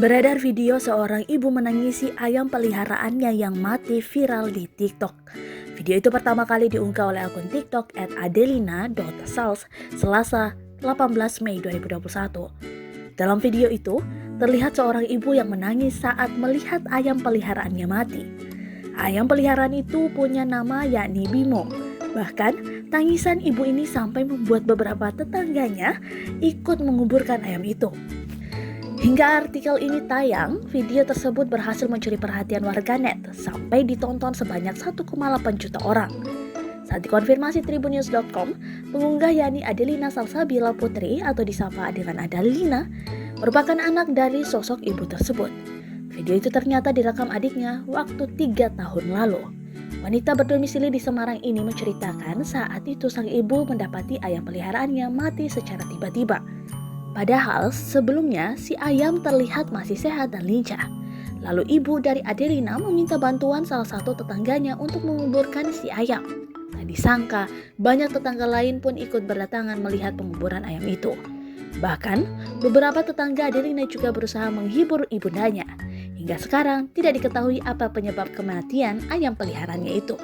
Beredar video seorang ibu menangisi ayam peliharaannya yang mati viral di TikTok. Video itu pertama kali diunggah oleh akun TikTok @adelina.sauce Selasa 18 Mei 2021. Dalam video itu, terlihat seorang ibu yang menangis saat melihat ayam peliharaannya mati. Ayam peliharaan itu punya nama yakni Bimo. Bahkan, tangisan ibu ini sampai membuat beberapa tetangganya ikut menguburkan ayam itu. Hingga artikel ini tayang, video tersebut berhasil mencuri perhatian warganet sampai ditonton sebanyak 1,8 juta orang. Saat dikonfirmasi tribunnews.com, pengunggah yakni Adelina Salsabila Putri atau disapa dengan Adelina merupakan anak dari sosok ibu tersebut. Video itu ternyata direkam adiknya waktu 3 tahun lalu. Wanita berdomisili di Semarang ini menceritakan saat itu sang ibu mendapati ayam peliharaannya mati secara tiba-tiba. Padahal sebelumnya si ayam terlihat masih sehat dan lincah. Lalu ibu dari Adelina meminta bantuan salah satu tetangganya untuk menguburkan si ayam. Tak disangka banyak tetangga lain pun ikut berdatangan melihat penguburan ayam itu. Bahkan beberapa tetangga Adelina juga berusaha menghibur ibundanya. Hingga sekarang tidak diketahui apa penyebab kematian ayam peliharaannya itu.